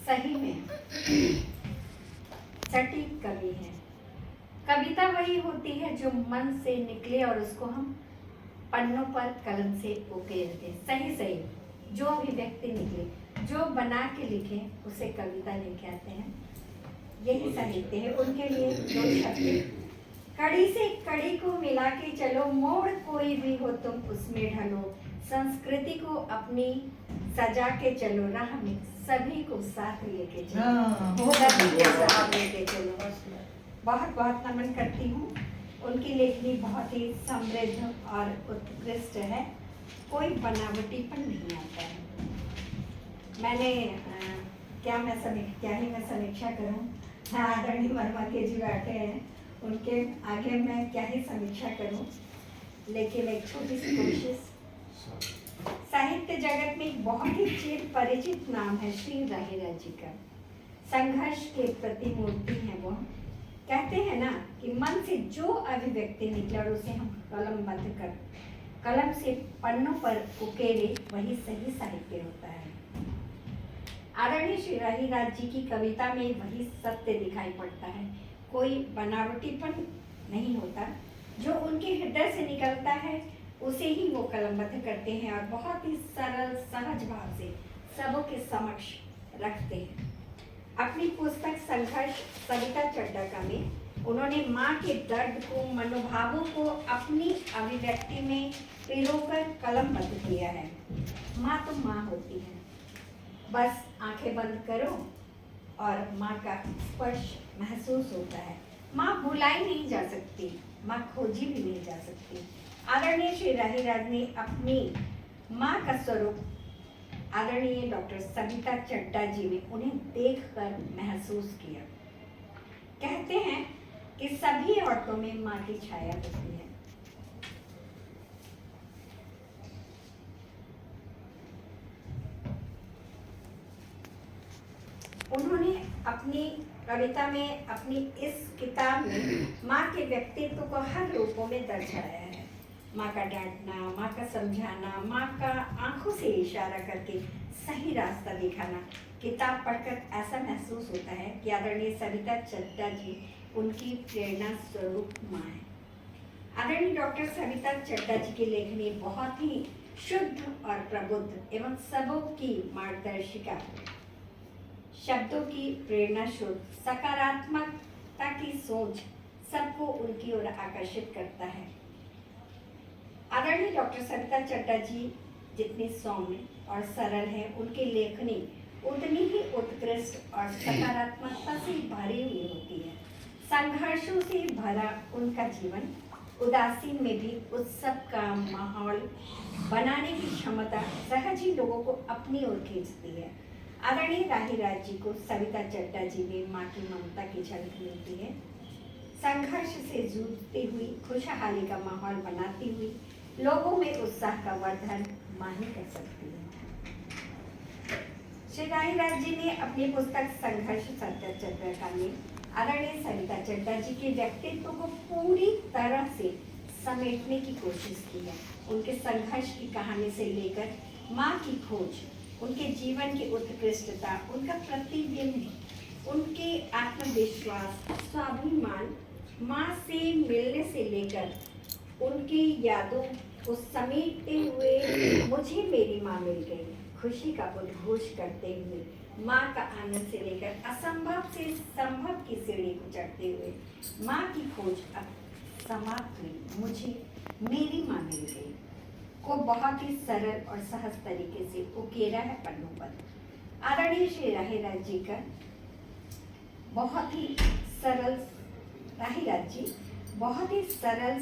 सही में सटीक कवि है। कविता वही होती है जो मन से निकले और उसको हम पन्नों पर कलम से उकेर दें। सही सही जो अभिव्यक्ति निकले, जो बना के लिखे, उसे कविता लेके आते हैं। यही साहित्य है। उनके लिए दो शब्द, कड़ी से कड़ी को मिला के चलो, मोड़ कोई भी हो तुम उसमें ढलो, संस्कृति को अपनी सजा के चलो, राह में सभी को साथ लेके चलो, सभी को साथ लेके चलो। बहुत बहुत नमन करती हूँ। उनकी लेखनी बहुत ही समृद्ध और उत्कृष्ट है। कोई बनावटीपन नहीं आता है। मैंने क्या ही मैं समीक्षा करूँ। आदरणीय वर्मा के जी बैठे हैं, उनके आगे मैं क्या ही समीक्षा करूं, लेकिन एक छोटी सी कोशिश। साहित्य जगत में एक बहुत ही चिर परिचित नाम है श्री राहीराज जी का। संघर्ष के प्रतिमूर्ति हैं वो। कहते हैं ना कि मन से जो अभिव्यक्ति निकले और उसे हम कलमबद्ध कर कलम से पन्नों पर उकेरे, वही सही साहित्य होता है। आदरणीय श्री राहीराज जी की कविता में वही सत्य दिखाई पड़ता है। कोई बनावटीपन नहीं होता। जो उनके हृदय से निकलता है उसे ही वो कलमबद्ध करते हैं और बहुत ही सरल सहज भाव से सबों के समक्ष रखते हैं। अपनी पुस्तक संघर्ष सविता चड्ढा में उन्होंने माँ के दर्द को, मनोभावों को अपनी अभिव्यक्ति में पिरोकर कलमबद्ध किया है। माँ तो माँ होती है, बस आंखें बंद करो और माँ का स्पर्श महसूस होता है। माँ भुलाई नहीं जा सकती, माँ खोजी भी नहीं जा सकती। आदरणीय श्री राहीराज ने अपनी माँ का स्वरूप आदरणीय डॉक्टर सविता चड्ढा जी में उन्हें देखकर महसूस किया। कहते हैं कि सभी औरतों में माँ की छाया होती है। उन्होंने अपनी कविता में, अपनी इस किताब में माँ के व्यक्तित्व को हर रूपों में दर्शाया है। माँ का डांटना, माँ का समझाना, माँ का आंखों से इशारा करके सही रास्ता दिखाना। किताब पढ़कर ऐसा महसूस होता है कि आदरणीय सविता चड्ढा जी उनकी प्रेरणा स्वरूप माँ है। आदरणीय डॉक्टर सविता चड्ढा जी की लेखनी बहुत ही शुद्ध और प्रबुद्ध एवं सबों की मार्गदर्शिका, शब्दों की प्रेरणा शुद्ध, सकारात्मकता की सोच सबको उनकी ओर आकर्षित करता है। आदरणीय डॉक्टर सविता चड्ढा जी जितनी सौम्य और सरल है, उनकी लेखनी उतनी ही उत्कृष्ट और सकारात्मकता से भरी हुई होती है। संघर्षों से भरा उनका जीवन, उदासी में भी उत्सव का माहौल बनाने की क्षमता सहज ही लोगों को अपनी ओर खींचती है। आदरणीय राहीराज जी को सविता चड्ढा जी में माँ की ममता की झलक मिलती है। संघर्ष से जूझती हुई, खुशहाली का माहौल बनाती हुई, लोगों में उत्साह का वर्धन माँ ही कर सकती है। श्री राहीराज जी ने अपनी पुस्तक संघर्ष सविता चड्ढा में आदरणीय सविता चड्ढा जी के व्यक्तित्व को पूरी तरह से समेटने की कोशिश की है। उनके संघर्ष की कहानी से लेकर माँ की खोज, उनके जीवन की उत्कृष्टता, उनका प्रतिबिंब, उनके आत्मविश्वास, स्वाभिमान, माँ से मिलने से लेकर उनकी यादों को समेटते हुए मुझे मेरी माँ मिल गई, खुशी का उद्घोष करते हुए, माँ का आनंद से लेकर असंभव से संभव की सीढ़ी को चढ़ते हुए माँ की खोज अब समाप्त हुई, मुझे मेरी माँ मिल गई को बहुत ही सरल और सहज तरीके से उकेरा है पन्नों पर। आदरणीय श्री राहीराज जी का बहुत ही सरल, राहीराज जी बहुत ही सरल